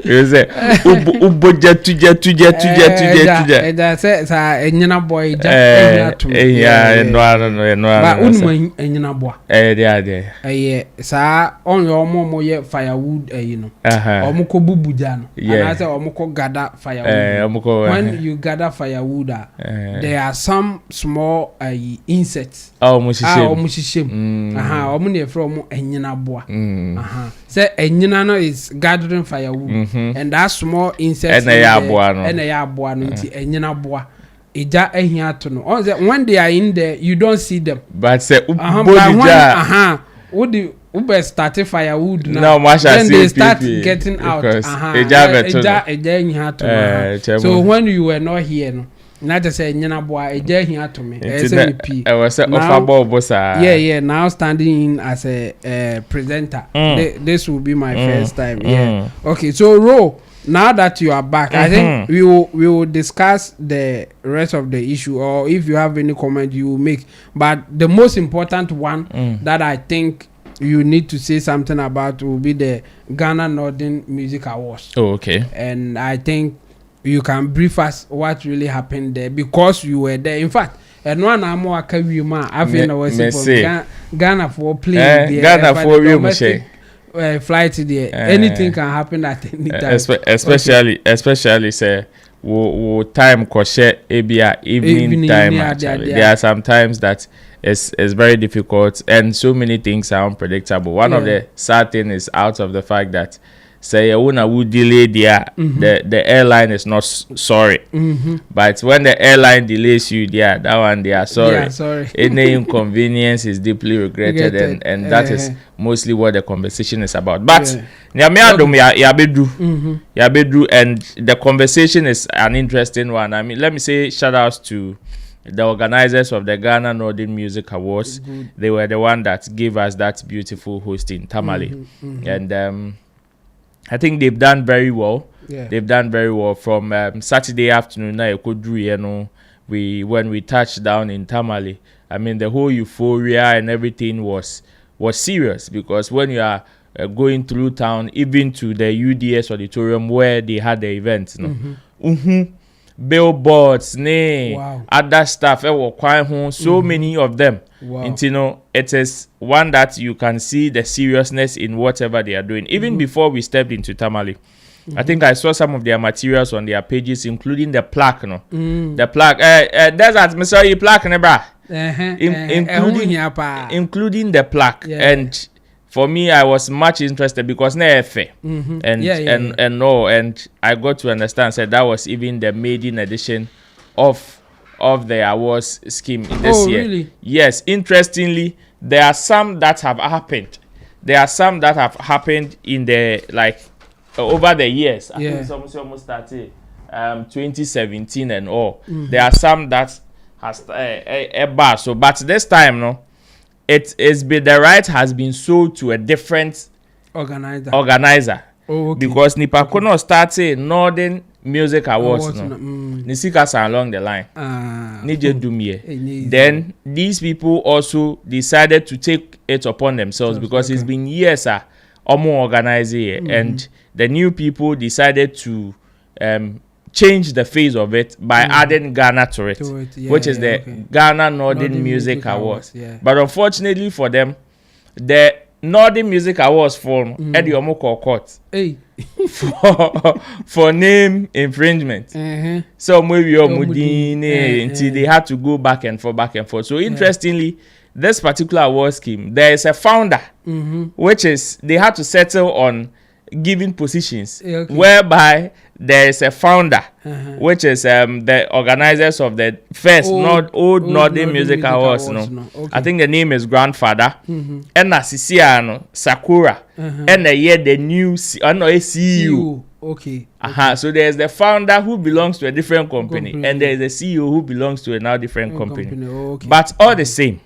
You say uboja tuja. That's it. Enyina boy ja no. But unmo enyina boy. There. Sa on your momo ye firewood you know. Omo ko bubuja no. And I say omo ko gather firewood. When you gather firewood there are some small insects. Omo shishem. Omo ne from enyina boy. Say enyina no is gathering firewood and that small insects and ya boa no nti enyina boa eja ehia to no when they are in there you don't see them but say uboja ube start firewood now then they start getting out eja ehia to so when you were not here no not just say nyina boa eja ehia to me SMP I was offer now standing in as a presenter this will be my first time okay so Ro, now that you are back I think we will discuss the rest of the issue, or if you have any comment you will make, but the most important one that I think you need to say something about will be the Ghana Northern Music Awards. Okay. And I think you can brief us what really happened there because you were there. In fact, and one more I feel was Ghana for playing Ghana for domestic flight there. Anything can happen at any time. Especially say wo time koshe ebia evening time actually. There are some times that it's very difficult and so many things are unpredictable. One of the sad things is out of the fact that say una would delay the airline is not sorry, but when the airline delays you that one they are sorry. Any inconvenience is deeply regretted and that is mostly what the conversation is about. But yabedu and the conversation is an interesting one. I mean, let me say shout outs to the organizers of the Ghana Northern Music Awards. They were the one that gave us that beautiful host in Tamale. And I think they've done very well. They've done very well from Saturday afternoon. When we touched down in Tamale, I mean the whole euphoria and everything was serious because when you are going through town, even to the UDS auditorium where they had the event, billboards, other stuff, so many of them. And it is one that you can see the seriousness in whatever they are doing. Even before we stepped into Tamale, I think I saw some of their materials on their pages, including the plaque. The plaque. That's at Mr. Plaque, including the plaque. And for me, I was much interested because and I got to understand that was even the maiden edition of the awards scheme in this year. Really? Yes, interestingly, there are some that have happened. There are some that have happened in the over the years. I think it's almost started 2017 and all. There are some that has a bar. So, but this time, it's been the right has been sold to a different organizer. Because Nipakono started Northern Music Awards. Nisika along the line. Then these people also decided to take it upon themselves because it's been years organizing and the new people decided to change the face of it by adding Ghana to it, which is the Ghana Northern Music Awards. But unfortunately for them, the Northern Music Awards for Eddie Omoko court for name infringement. So maybe until they had to go back and forth. So interestingly, this particular award scheme, there is a founder, which is they had to settle on giving positions, whereby there is a founder, which is the organizers of the first Northern Music Awards. I think the name is Grandfather, and Sisiano Sakura, and the new CEO. So there's the founder who belongs to a different company, and there's the CEO who belongs to another different company. But all the same,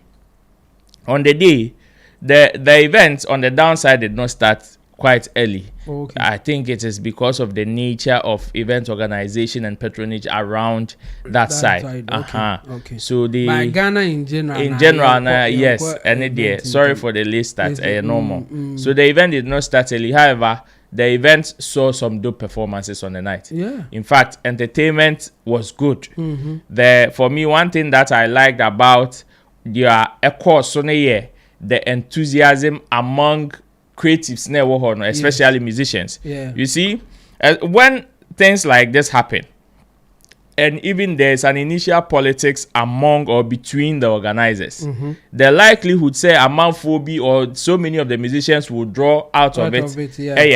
on the day, the event on the downside did not start quite early. Okay. I think it is because of the nature of event organization and patronage around that side. Okay. So they by Ghana in general. Yes, and there. Sorry for the late start. Normal. So the event did not start early. However, the event saw some dope performances on the night. Yeah. In fact, entertainment was good. For me, one thing that I liked about their course on the enthusiasm among creatives, especially musicians. Yeah. You see, when things like this happen, and even there's an initial politics among or between the organizers, the likelihood, say, among Phoebe or so many of the musicians will draw out of it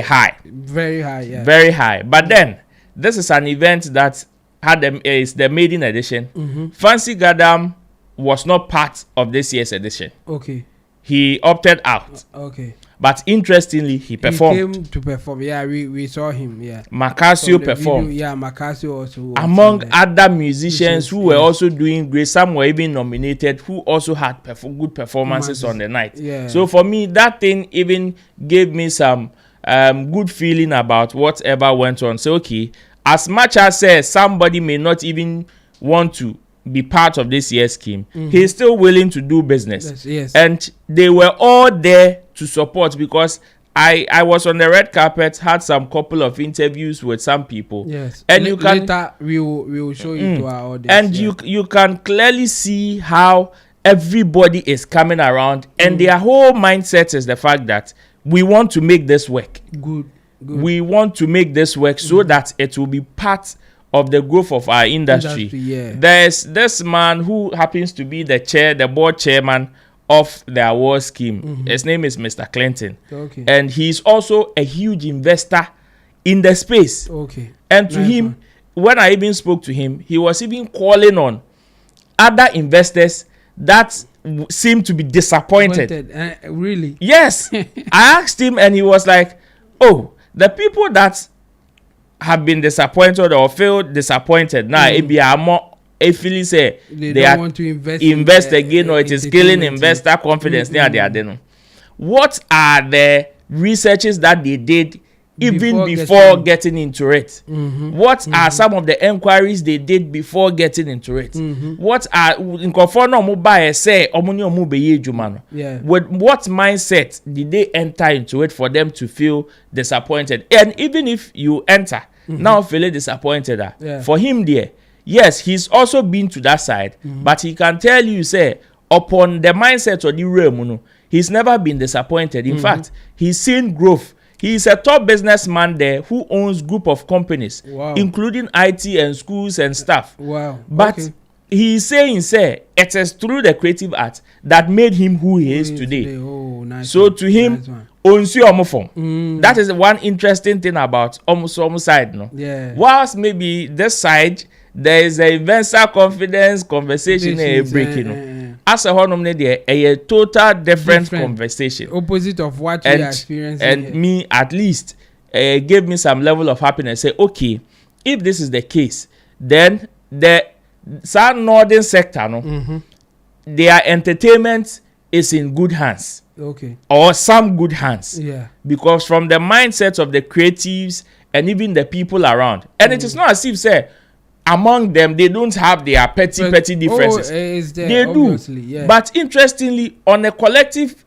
high. Very high, yeah. Very high. But then, this is an event that had is the maiden edition. Fancy Gadam was not part of this year's edition. Okay. He opted out. Okay. But interestingly, he performed. He came to perform. Yeah, we saw him. Yeah. Macasio performed. Video, yeah, Macasio also. Among other musicians who were also doing great. Some were even nominated who also had good performances on the night. Yeah. So for me, that thing even gave me some good feeling about whatever went on. So okay, as much as somebody may not even want to be part of this year's scheme, he's still willing to do business. Yes. And they were all there to support, because I was on the red carpet, had some couple of interviews with some people. Yes. And you can later we will show you to our audience. And you can clearly see how everybody is coming around, and their whole mindset is the fact that we want to make this work. Good. We want to make this work so that it will be part of the growth of our industry. Yeah. There's this man who happens to be the board chairman of the award scheme. His name is Mr. Clinton. Okay. And he's also a huge investor in the space. Okay. And to him, when I even spoke to him, he was even calling on other investors that seem to be disappointed. Really? Yes. I asked him and he was like, oh, the people that have been disappointed or feel disappointed now, feeling say they don't want to invest again, or it is killing investor confidence. What are the researches that they did even before getting into it? What are some of the inquiries they did before getting into it? What are with what mindset did they enter into it for them to feel disappointed? And even if you enter now feeling disappointed, for him there, yes, he's also been to that side, but he can tell you, say, upon the mindset of the realm, he's never been disappointed. In fact, he's seen growth. He's a top businessman there who owns group of companies, including IT and schools and stuff. Wow. But he's saying, say, it is through the creative art that made him who he is today. Oh, nice. So to him, that is one interesting thing about almost side. No? Yeah. Whilst maybe this side, there is a investor confidence conversation breaking. As a whole, a total different conversation. Opposite of what we are experiencing. And me, at least, gave me some level of happiness. Say, okay, if this is the case, then the northern sector, their entertainment is in good hands. Okay. Or some good hands. Yeah. Because from the mindset of the creatives and even the people around, and it is not as if, say, among them, they don't have their petty differences. They do. Yeah. But interestingly, on a collective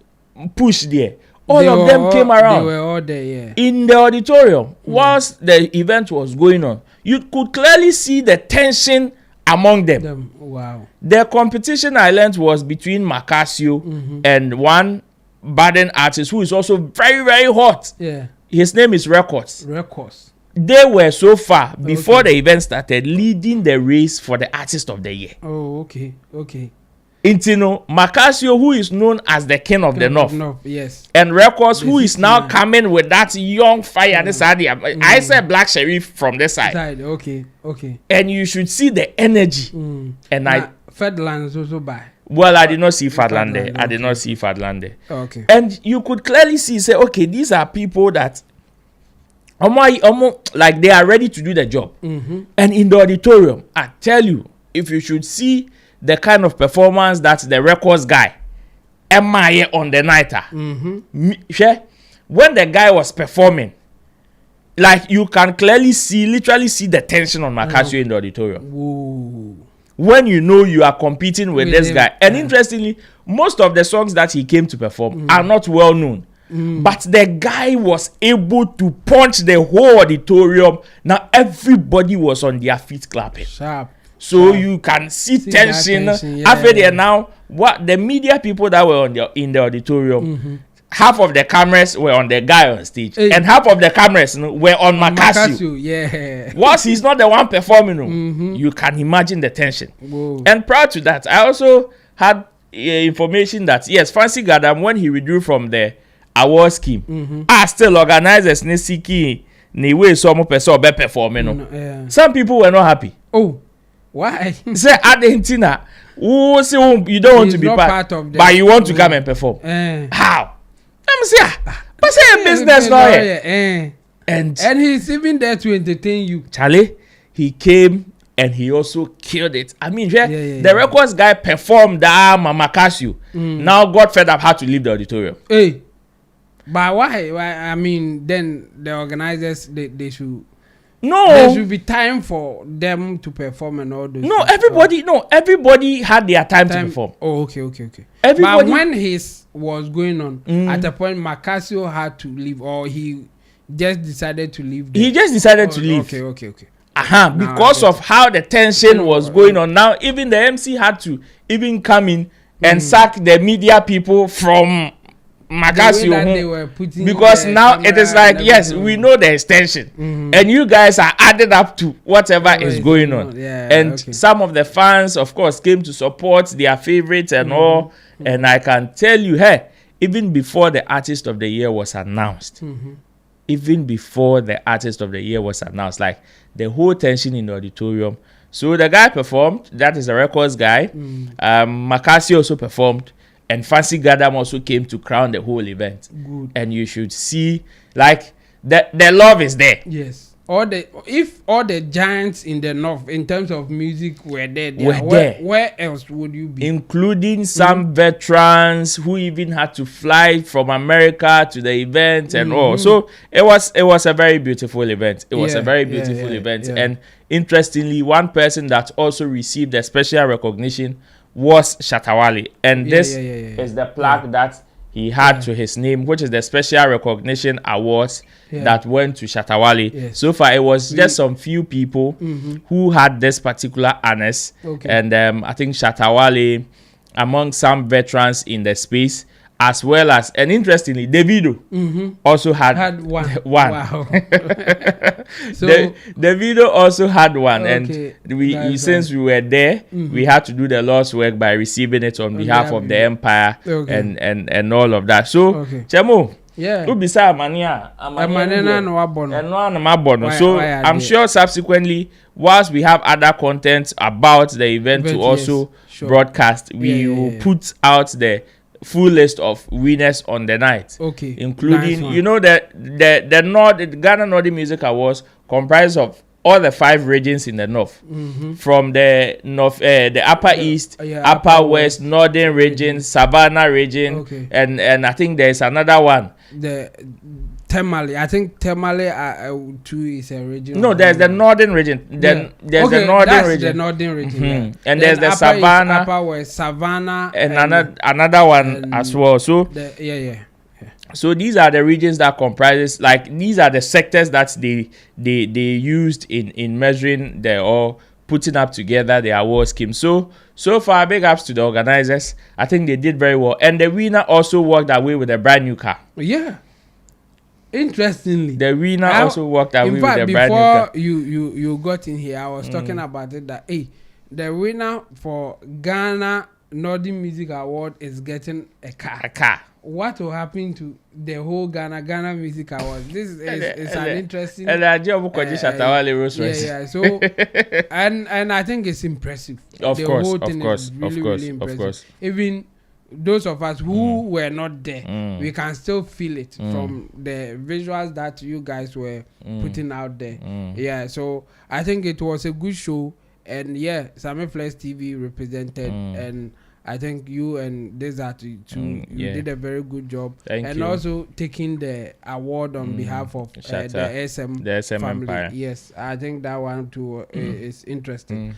push there, all of them came around. They were all there, yeah. In the auditorium, whilst the event was going on, you could clearly see the tension among them. Wow. The competition I learned was between Macasio and one budding artist who is also very, very hot. Yeah. His name is Records. They were so far before the event started leading the race for the artist of the year. Oh, okay. Intino Macasio, who is known as the king of the north, yes, and Records, who is now coming with that young fire. This idea, I said Black Sheriff from this side. Okay. And you should see the energy. And Fedland is also by. Well, I did not see Fadland there. I did not see Fadland there. Okay. And you could clearly see, say, okay, these are people that like they are ready to do the job. And in the auditorium, I tell you, if you should see the kind of performance that the Records guy on the nighter, when the guy was performing, like you can literally see the tension on Macasio in the auditorium. Whoa. When you know you are competing with this guy. And interestingly, most of the songs that he came to perform are not well known. But the guy was able to punch the whole auditorium. Now everybody was on their feet clapping. Sharp. So you can see tension. After there now, what the media people that were in the auditorium, half of the cameras were on the guy on stage, and half of the cameras were on Macasio. Yeah. Once he's not the one performing, you can imagine the tension. Whoa. And prior to that, I also had information that yes, Fancy Gadam, when he withdrew from the award scheme, still organizers Nisiki ni way some person be performing. Some people were not happy. Oh, why? Say Argentina, who say you don't want to be part of but you want to come and perform. How? I'm saying, but say business lawyer. And he's even there to entertain you. Charlie, he came and he also killed it. I mean, the records guy performed that Macasio. Now got fed up, had to leave the auditorium. Hey, but why? I mean, then the organizers they should. No, there should be time for them to perform and all those. No, everybody had their time to perform. Oh, okay. Everybody, but when his was going on, at a point Macasio had to leave, or he just decided to leave. He just decided to leave. Okay. Because of how the tension was going on. Now, even the MC had to even come in and sack the media people from Macasio, because now it is like, yes, we know the extension, and you guys are added up to whatever is going on. Some of the fans, of course, came to support their favorites and all. And I can tell you, hey, even before the Artist of the Year was announced, like the whole tension in the auditorium. So the guy performed. That is the records guy. Macasio also performed. And Fancy Gadam also came to crown the whole event. Good. And you should see, like, the love is there. Yes. If all the giants in the north, in terms of music, were there, where else would you be? Including some veterans who even had to fly from America to the event and all. So it was a very beautiful event. It was a very beautiful event. And interestingly, one person that also received a special recognition was Shatawale, and this is the plaque that he had to his name, which is the special recognition awards that went to Shatawale. So far, it was just some few people who had this particular honors, and I think Shatawale, among some veterans in the space, as well as, and interestingly, Davido also had one. Wow. So Davido also had one, and since we were there, we had to do the Lord's work by receiving it on behalf of the empire and all of that. So, Chemo, so I'm sure subsequently, whilst we have other content about the event to also broadcast, we will put out the full list of winners on the night, including the Ghana Northern Music Awards comprise of all the 5 regions in the north, from the north, the upper east, upper west, northern region, savannah region, and I think there's another one, the Temale. I think Temale too is a region. No, there's the northern region. Then there's the northern region. The northern region. And there's the savannah, upper west, savannah, and another one as well. So so these are the regions that comprises, like, these are the sectors that they used in measuring or putting up together the award scheme. So far, big ups to the organizers. I think they did very well, and the winner also walked away with a brand new car. Interestingly, the winner also walked away with a brand new car. Before you got in here, I was talking about it that the winner for Ghana Northern Music Award is getting a car. What will happen to the whole Ghana Music Awards? This is an interesting. So and I think it's impressive. Of the course, whole thing is really impressive. Even those of us who were not there, we can still feel it from the visuals that you guys were putting out there. So I think it was a good show, and Sammy Flex TV represented, and I think you and Desert too, you did a very good job. Thank you. Also taking the award on behalf of the SM the SM family. Empire. Yes, I think that one too is interesting.